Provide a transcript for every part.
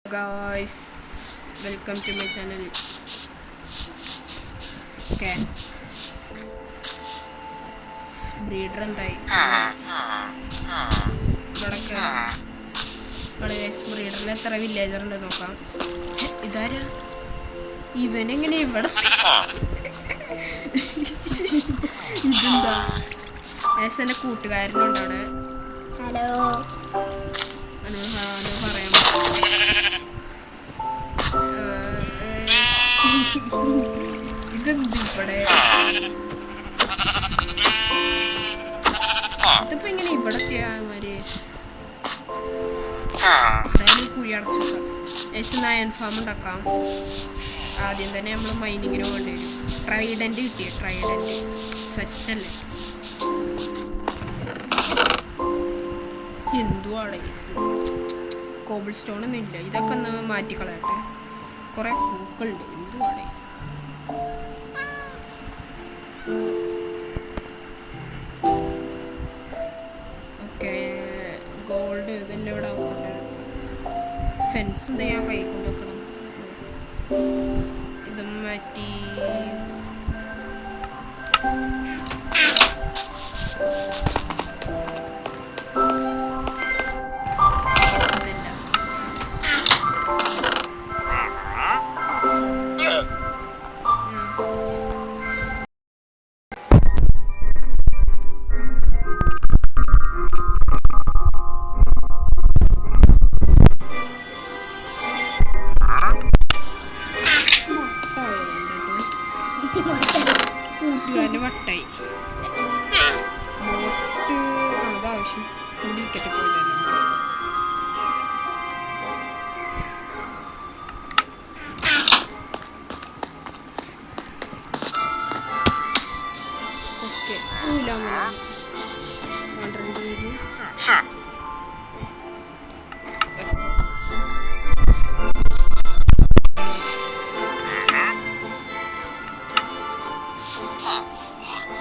Guys, welcome to my channel. Okay, breeder എന്തായി ഇവിടെ ബ്രീഡറിൽ എത്ര വില്ലേജർ ഉണ്ട് നോക്കാം. ഇതാരാ ഇവനെങ്ങനെ ഇവിടെ ഇതെന്താ എന്റെ കൂട്ടുകാരനുണ്ട് അവിടെ. ഹലോ ഹലോ പറയാൻ ഇതെന്ത് ഇവിടെ ഇതിപ്പോ ഇങ്ങനെ ഇവിടെ എത്തിയാമാര് എന്തായാലും ഈ കുഴി അടച്ചു നയൻ ഫാം ഉണ്ടാക്കാം. ആദ്യം തന്നെ നമ്മൾ മൈനിങ്ങിന് വേണ്ടി വരും. ട്രൈഡന്റ് കിട്ടിയ ട്രൈഡന്റ് സെറ്റല്ലേ എന്തുവാടെ കോബിൾ സ്റ്റോൺ ഒന്നും ഇല്ല. ഇതൊക്കെ ഒന്ന് മാറ്റിക്കളയട്ടെ. കുറെ പൂക്കളുണ്ട്. എന്തുവാടെ ഓക്കെ ഗോൾഡ് ഇതെല്ലാം ഇവിടെ ആവുന്നുണ്ട്. ഫെൻസ് എന്താ ഞാൻ കൈ കൊണ്ട് വെക്കണം. ഇതും മാറ്റി കൂട്ടുകാരന് വട്ടായി ബോട്ട് അതാവശ്യം ഇരിക്കട്ടെ പോയതല്ലോ. ഓക്കെ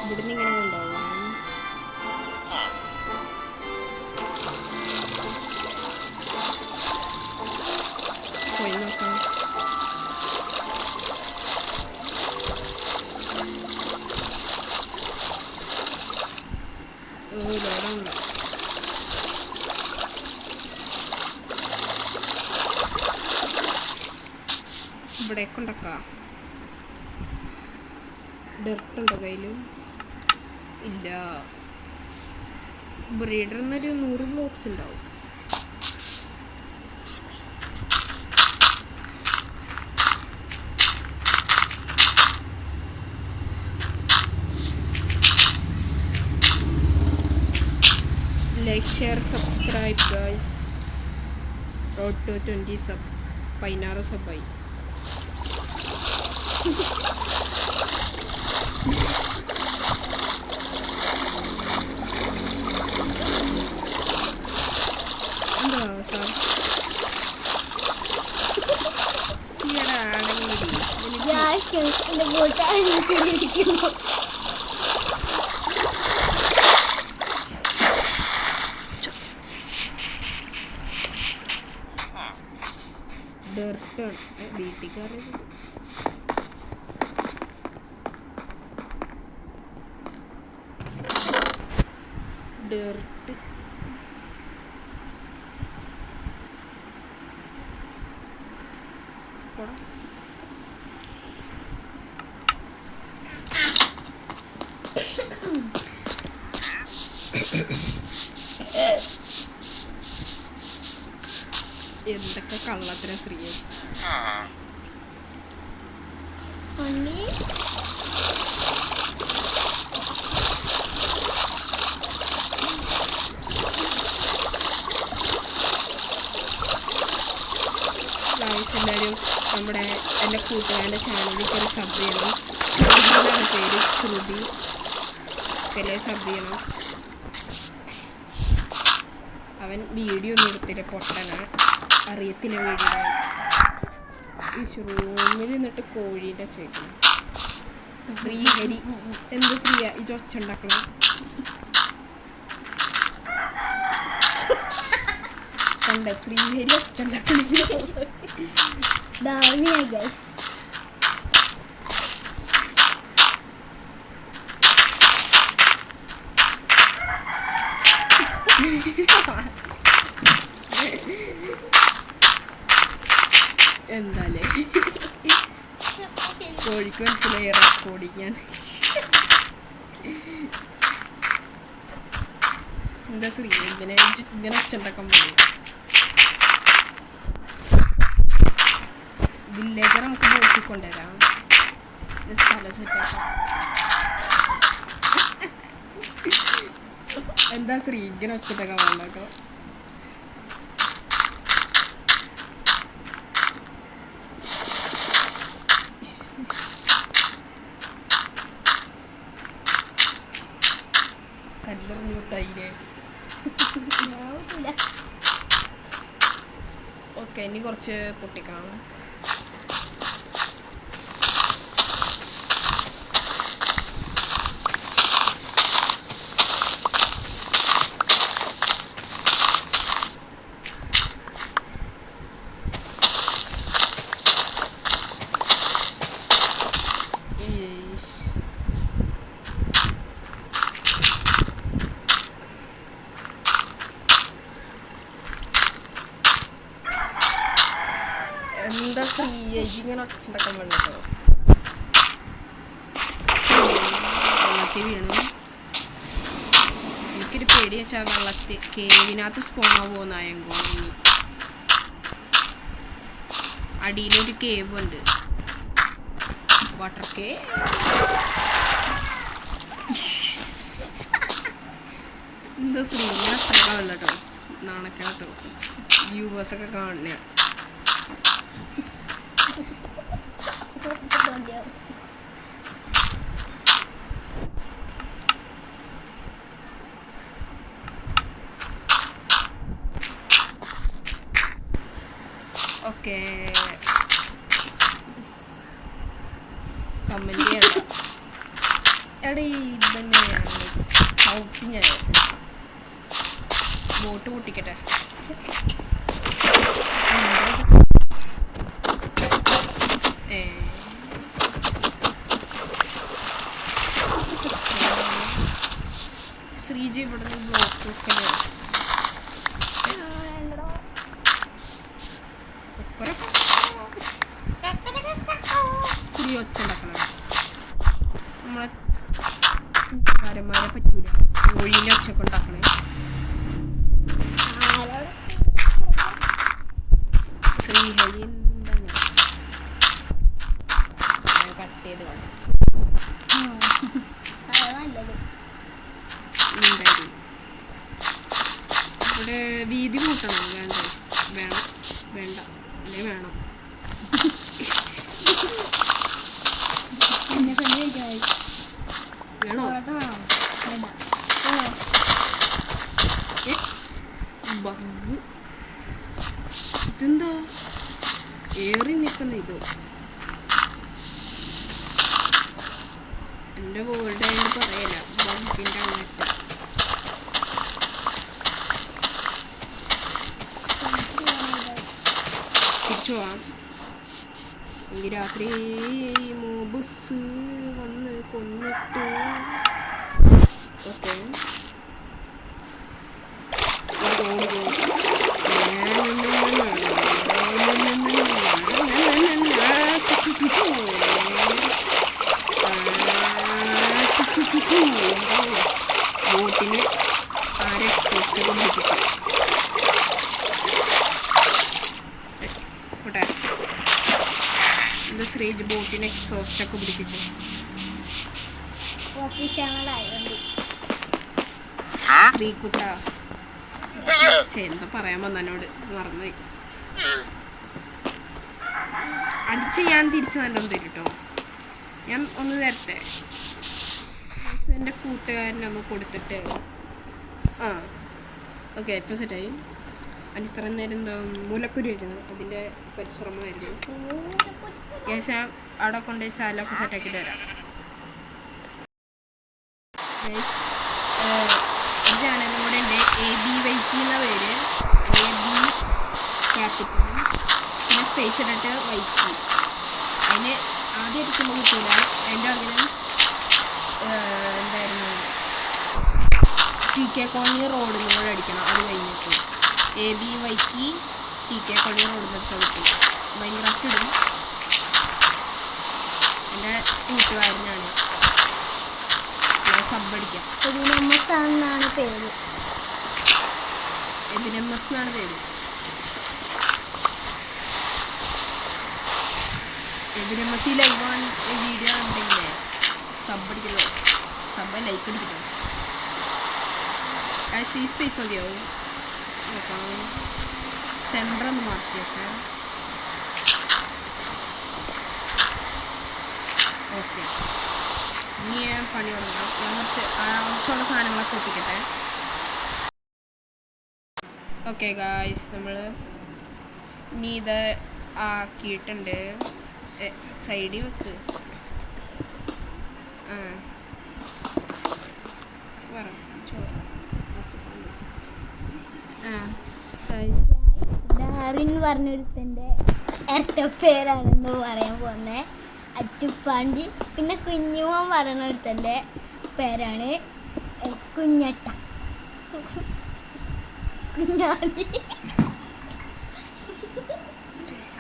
ഇവിടുന്ന് ഇങ്ങനെ കൊണ്ടുപോകാം. പോയി നോക്കാം. ലോഡുണ്ട്. ഇവിടേക്ക് ഉണ്ടാക്കാം. ഡെർട്ടുണ്ടോ കയ്യിൽ? ഇല്ല. ബ്രീഡർ എന്നൊരു 100 ബ്ലോക്സ് ഉണ്ടാവും. Like share subscribe guys. Road to 20 sub. 16 സബായി. എന്താ സാർ ഡെർട്ട് വീട്ടിക്കാറ് ഡെർട്ട് എന്തൊക്കെ കള്ളത്തിന സ്ത്രീ എല്ലാവരും നമ്മുടെ എൻ്റെ കൂട്ടുകാരൻ്റെ ചാനലിൽ ഒരു സബ് ചെയ്യണം. ശ്രുതിയാണ് പേര്. ശ്രുതി ചില സബ് ചെയ്യണം. അവൻ വീഡിയോ ഒന്നും എടുത്തില്ല. പൊട്ടനാണ്. അറിയത്തില്ല വീഡിയോ. ഈ റൂമിൽ നിന്നിട്ട് കോഴീൻ്റെ ചേക്കണം. ശ്രീഹരി എന്ത് ശ്രീയ ഈ ചൊച്ചുണ്ടാക്കണം. കണ്ട ശ്രീഹരി ഒച്ചുണ്ടാക്കണ എന്താലേ കോഴിക്ക് മനസ്സിലായി റെക്കോർഡിങ്. എന്താ ശ്രീ ഇങ്ങനെ ഒച്ചുണ്ടാക്കാൻ പോകും. വില്ലേജർ നമുക്ക് ബോട്ടിൽ കൊണ്ടുവരാം. സ്ഥലം സെറ്റാക്കാം. എന്താ ശ്രീ ഇങ്ങനെ ഒച്ചുണ്ടാക്കാൻ പാടില്ലാട്ടോ. കല്ലെറിഞ്ഞു വിട്ടായില്ലേ. ഓക്കെ, ഇനി കുറച്ച് പൊട്ടിക്കാം. എന്താ ഇങ്ങനെ ഒച്ചുണ്ടാക്കാൻ വേണ്ടിട്ടോ. വെള്ളത്തിൽ വീണു. എനിക്കൊരു പേടി വെച്ചാൽ വെള്ളത്തിൽ കേവിനകത്ത് സ്പോണാവോ നായങ്കോ. അടിയിലൊരു കേവ് ഉണ്ട്, വാട്ടർ കേവ്. എന്താ ശ്രീ ഇങ്ങനെ ഒച്ചുണ്ടാക്കാൻ വേണ്ടട്ടോ. നാണക്കാട്ടോ വ്യൂവേഴ്സൊക്കെ കാണുന്ന. ഓക്കെ, കമന്റ് ചെയ്യണ്ട. എടീ ഇതന്നെയാണ് ഔട്ട്. ഞാൻ ബോട്ട് പൊട്ടിക്കട്ടെ. ശ്രീജി ഇവിടെ നിന്ന് ബ്ലോക്ക് വെക്കലോ. ശ്രീ ഒച്ചുണ്ടാക്കണം. നമ്മളെ കൂട്ടുകാരന്മാരെ പറ്റൂല കോഴീൻ്റെ ഒച്ചയൊക്കെ ഉണ്ടാക്കണേ. ശ്രീഹരി എന്താണ് കട്ട് ചെയ്ത് ഇവിടെ വീതി കൂട്ടണം. വേണ്ട വേണം വേണ്ട അല്ലേ വേണം. വേണോ ബഗ് ഇതെന്താ ഏറി നിൽക്കുന്ന ഇതോ. എൻ്റെ വേൾഡ് ആയിട്ട് പറയല ബഗിൻ്റെ അങ്ങനത്തെ. തിരിച്ചു പോവാം. എങ്കിൽ രാത്രി മോബസ് വന്ന് കൊന്നിട്ട്. ഓക്കെ ബോട്ടിന് ആരെ എക്സോസ്റ്റ് പിടിപ്പിച്ചു. കൂട്ടെ എന്താ ശ്രീജ് ബോട്ടിന് എക്സോസ്റ്റ് ഒക്കെ പിടിപ്പിച്ചു. ശ്രീകുട്ട എന്താ പറയാൻ വന്നോട് മറന്നുപോയി. അടിച്ച് ഞാൻ തിരിച്ച് നല്ലോണം തരും കേട്ടോ. ഞാൻ ഒന്ന് തരട്ടെ. എൻ്റെ കൂട്ടുകാരനൊന്ന് കൊടുത്തിട്ട്. ആ ഓക്കെ, ഇപ്പോൾ സെറ്റായി. അതിന് ഇത്ര നേരം എന്താ മുലക്കുരു ആയിരുന്നു, അതിൻ്റെ പരിശ്രമമായിരുന്നു. ഞാൻ അവിടെ കൊണ്ടുപോയി സ്ഥലമൊക്കെ സെറ്റാക്കിയിട്ട് വരാം. ഒരു ചാനലും കൂടെ ഉണ്ട്, AB വൈറ്റി എന്ന പേര്. AB capital. പിന്നെ സ്പേസ് ഇട്ടിട്ട് വൈക്കി. അതിന് ആദ്യം എടുക്കുമ്പോൾ കിട്ടില്ല. അതിൻ്റെ ആഗ്രഹം എന്തായിരുന്നു, TK കോളനി റോഡിൽ കൂടെ അടിക്കണം. അത് കഴിഞ്ഞിട്ട് AB വൈക്കി TK കോളനി റോഡിൽ വെച്ചാൽ കിട്ടി. മൈൻക്രാഫ്റ്റ് ഇടും. എൻ്റെ കൂട്ടുകാരനാണ്. സബ്ബടിക്കാം. എബിനെമ്മസ് എന്നാണ് പേര്. എബിനെമ്മസ് എന്നാണ് പേര്. എബിനെമ്മസ് ലൈവ് വീഡിയോ ഉണ്ടെങ്കിലേ സബ്ബടിക്കല്ലോ. Sub like അടിക്കട്ടോ. ഈ സ്പേസ് മതിയാവും. നോക്കാം. സെൻറ്റർ ഒന്ന് മാറ്റിയൊക്കെ. ഓക്കെ, ഇനി ഞാൻ പണി തുടങ്ങാം. ഞാൻ കുറച്ച് ആവശ്യമുള്ള സാധനങ്ങളൊക്കെ ഒപ്പിക്കട്ടെ. ഓക്കെ ഗായ്സ്, നമ്മൾ ഇനി ഇത് ആക്കിയിട്ടുണ്ട്. സൈഡിൽ വെക്ക്. ഡാറിൻ പറഞ്ഞൊരുത്തൻ്റെ ഇരട്ട പേരാണെന്ന് പറയാൻ പോകുന്നത് അച്ചുപ്പാണ്ടി. പിന്നെ കുഞ്ഞുമോൻ പറഞ്ഞൊരുത്തൻ്റെ പേരാണ് കുഞ്ഞട്ട. കുഞ്ഞാലി.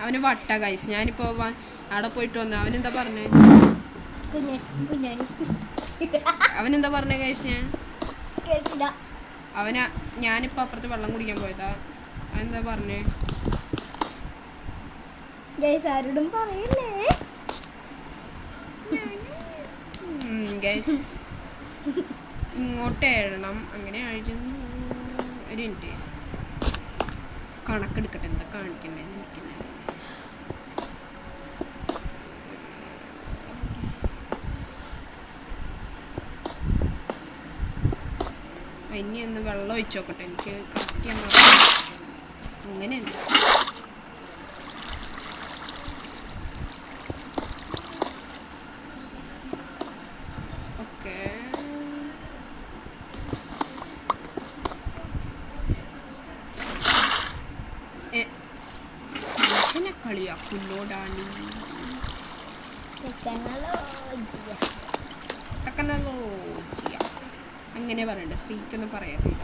അവന് വട്ട ഗൈസ്. ഞാനിപ്പോൾ അവിടെ പോയിട്ട് വന്നു. അവനെന്താ പറഞ്ഞേ? കുഞ്ഞാണി. അവനെന്താ പറഞ്ഞേ ഗൈസ്? ഞാൻ കേട്ടില്ല. ഞാനിപ്പോൾ അപ്പുറത്ത് വെള്ളം കുടിക്കാൻ പോയതാ. അതെന്താ പറഞ്ഞേ? ഗൈസ് ആരോടും പറയല്ലേ ഗൈസ്. ഇങ്ങോട്ട് എഴണം. അങ്ങനെ ആയിരുന്നു. ഒരു മിനിറ്റ് കണക്കെടുക്കട്ടെ. എന്താ കാണിക്കണ്ടേന്ന് എനിക്കില്ല. ഇനി ഒന്ന് വെള്ളം ഒഴിച്ച് നോക്കട്ടെ. എനിക്ക് കറക്റ്റ് ചെയ്യാൻ അങ്ങനെയല്ല. ഓക്കെ, മനുഷ്യനെ കളിയാക്കുല്ലോടാണി. അങ്ങനെ പറയണ്ട. സ്ത്രീക്കൊന്നും പറയാറില്ല.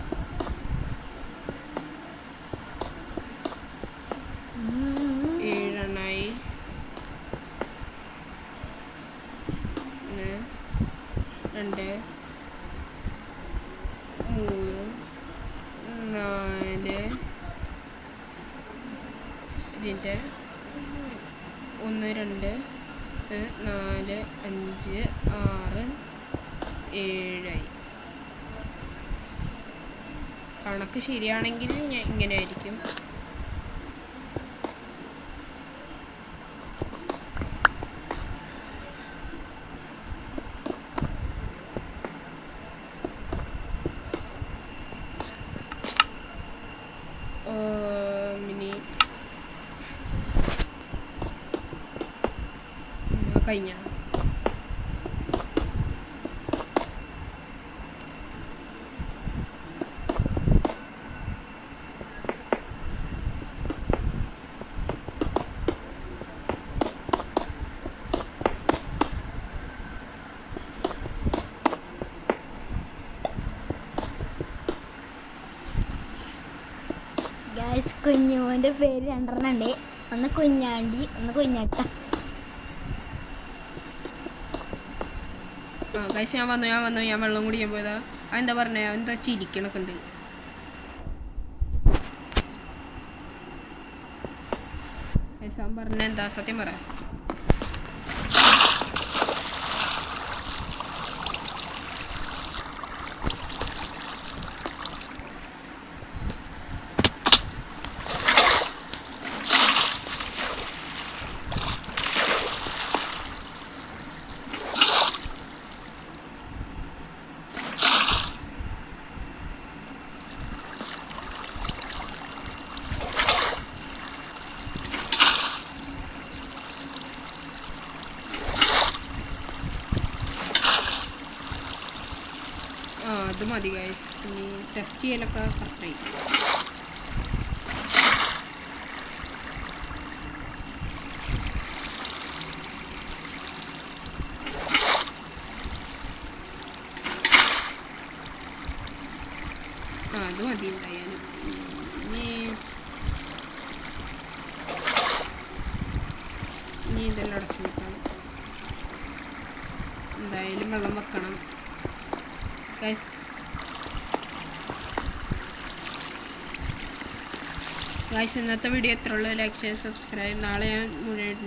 ഏഴെണ്ണായി. 1 2 3 4 ഇതിൻ്റെ 1 2 4 5 6 7 കണക്ക് ശരിയാണെങ്കിൽ ഇങ്ങനെ ആയിരിക്കും. കഴിഞ്ഞ കുഞ്ഞുമോൻ്റെ പേര് 2 ഉണ്ട്. ഒന്ന് കുഞ്ഞാണ്ടി, ഒന്ന് കുഞ്ഞട്ട. ഗൈസ് ഞാൻ വന്നു ഞാൻ വെള്ളം കുടിക്കാൻ പോയതാ. അതെന്താ പറഞ്ഞേ? അവനെന്താ ചിരിക്കണൊക്കെ ഉണ്ട്. ഗൈസ് പറഞ്ഞ എന്താ? സത്യം പറ. അത് മതി ഗൈസ്. ഇനി ടെസ്റ്റ് ചെയ്യലൊക്കെ കറക്റ്റായി. അത് മതി എന്തായാലും. ഇനി ഇതെല്ലാം അടച്ചു വെക്കണം. എന്തായാലും വെള്ളം വെക്കണം. ഗൈസ് ഇന്നത്തെ വീഡിയോ എത്ര ഉള്ളൂ? Like share subscribe. നാളെ ഞാൻ മുഴുവൻ